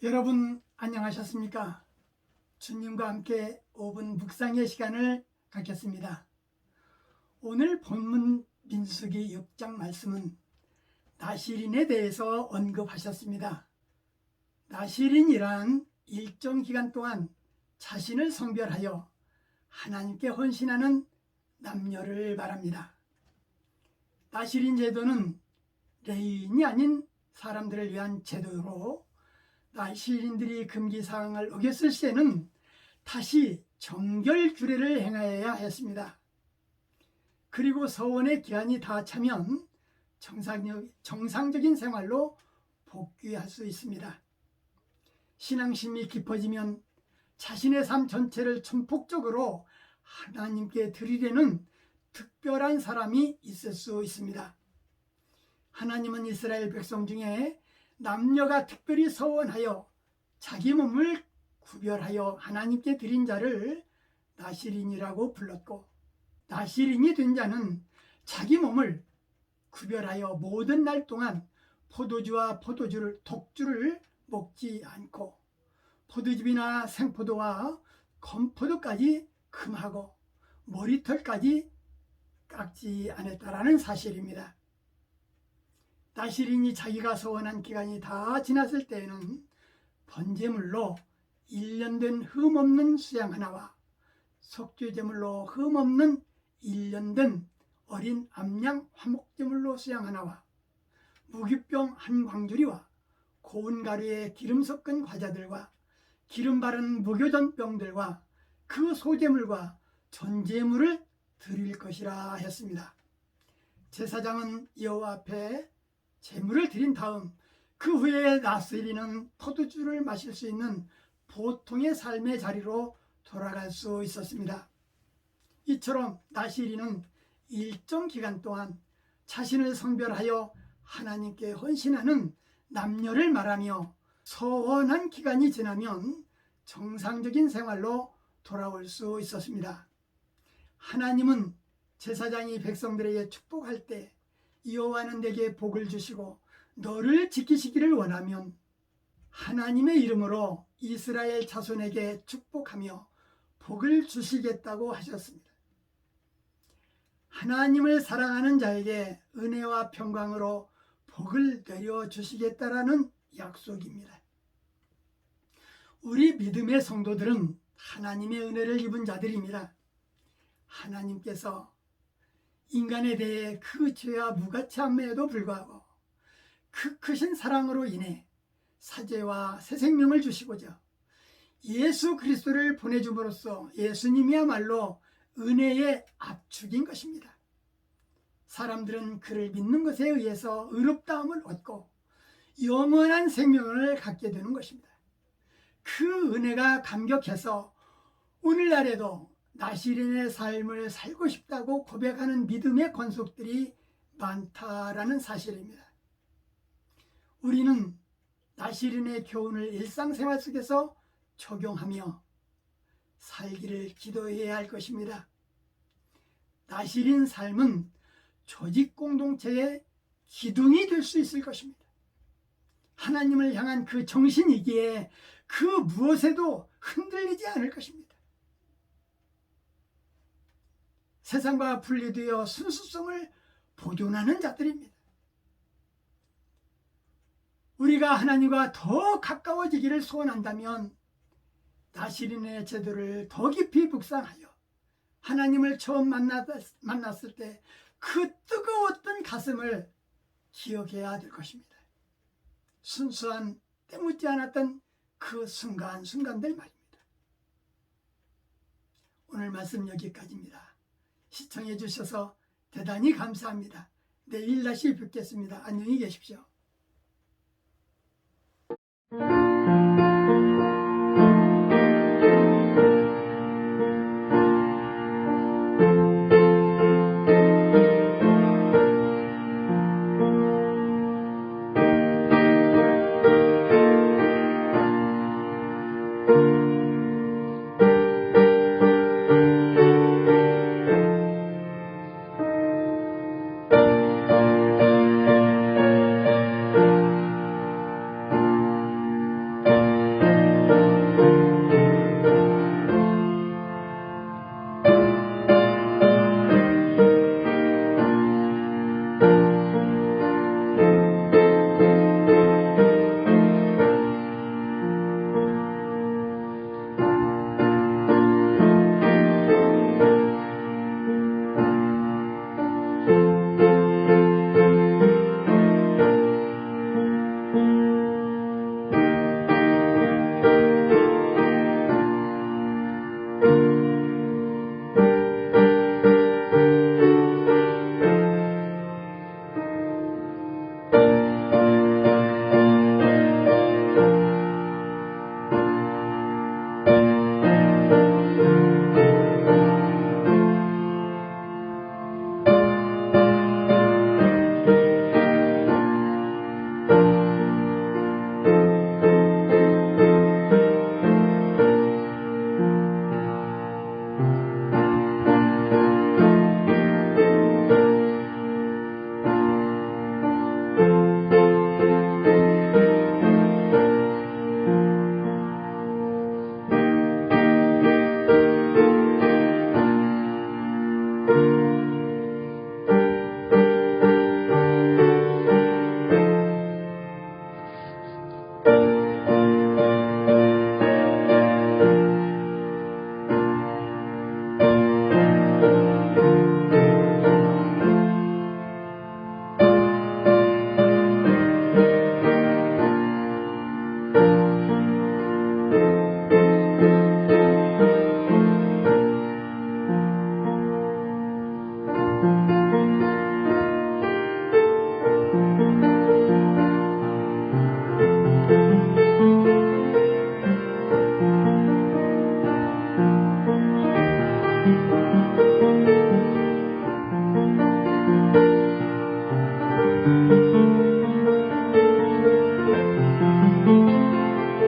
여러분 안녕하셨습니까? 주님과 함께 5분 묵상의 시간을 갖겠습니다. 오늘 본문 민수기 6장 말씀은 나실인에 대해서 언급하셨습니다. 나실인이란 일정 기간 동안 자신을 성별하여 하나님께 헌신하는 남녀를 말합니다. 나실인 제도는 레위인이 아닌 사람들을 위한 제도로 나실인들이 금기사항을 어겼을 시에는 다시 정결규례를 행하여야 했습니다. 그리고 서원의 기한이 다 차면 정상적인 생활로 복귀할 수 있습니다. 신앙심이 깊어지면 자신의 삶 전체를 전폭적으로 하나님께 드리려는 특별한 사람이 있을 수 있습니다. 하나님은 이스라엘 백성 중에 남녀가 특별히 서원하여 자기 몸을 구별하여 하나님께 드린 자를 나실인이라고 불렀고, 나실인이 된 자는 자기 몸을 구별하여 모든 날 동안 포도주와 독주를 먹지 않고 포도즙이나 생포도와 건포도까지 금하고 머리털까지 깎지 않았다라는 사실입니다. 나실인이 자기가 서원한 기간이 다 지났을 때에는 번제물로 1년 된 흠없는 수양 하나와 속죄제물로 흠없는 1년 된 어린 암양 화목제물로 수양 하나와 무교병 한 광주리와 고운 가루에 기름 섞은 과자들과 기름 바른 무교전병들과 그 소제물과 전제물을 드릴 것이라 했습니다. 제사장은 여호와 앞에 제물을 드린 다음 그 후에 나실인은 포도주를 마실 수 있는 보통의 삶의 자리로 돌아갈 수 있었습니다. 이처럼 나실인은 일정 기간 동안 자신을 성별하여 하나님께 헌신하는 남녀를 말하며 서원한 기간이 지나면 정상적인 생활로 돌아올 수 있었습니다. 하나님은 제사장이 백성들에게 축복할 때 여호와는 내게 복을 주시고 너를 지키시기를 원하면 하나님의 이름으로 이스라엘 자손에게 축복하며 복을 주시겠다고 하셨습니다. 하나님을 사랑하는 자에게 은혜와 평강으로 복을 내려주시겠다라는 약속입니다. 우리 믿음의 성도들은 하나님의 은혜를 입은 자들입니다. 하나님께서 인간에 대해 그 죄와 무가치함에도 불구하고 그 크신 사랑으로 인해 사죄와 새 생명을 주시고자 예수 그리스도를 보내줌으로써 예수님이야말로 은혜의 압축인 것입니다. 사람들은 그를 믿는 것에 의해서 의롭다함을 얻고 영원한 생명을 갖게 되는 것입니다. 그 은혜가 감격해서 오늘날에도 나실인의 삶을 살고 싶다고 고백하는 믿음의 권속들이 많다라는 사실입니다. 우리는 나실인의 교훈을 일상생활 속에서 적용하며 살기를 기도해야 할 것입니다. 나실인 삶은 조직 공동체의 기둥이 될 수 있을 것입니다. 하나님을 향한 그 정신이기에 그 무엇에도 흔들리지 않을 것입니다. 세상과 분리되어 순수성을 보존하는 자들입니다. 우리가 하나님과 더 가까워지기를 소원한다면 나실인의 제도를 더 깊이 묵상하여 하나님을 처음 만났을 때 그 뜨거웠던 가슴을 기억해야 될 것입니다. 순수한 때묻지 않았던 그 순간순간들 말입니다. 오늘 말씀 여기까지입니다. 시청해 주셔서 대단히 감사합니다. 내일 다시 뵙겠습니다. 안녕히 계십시오.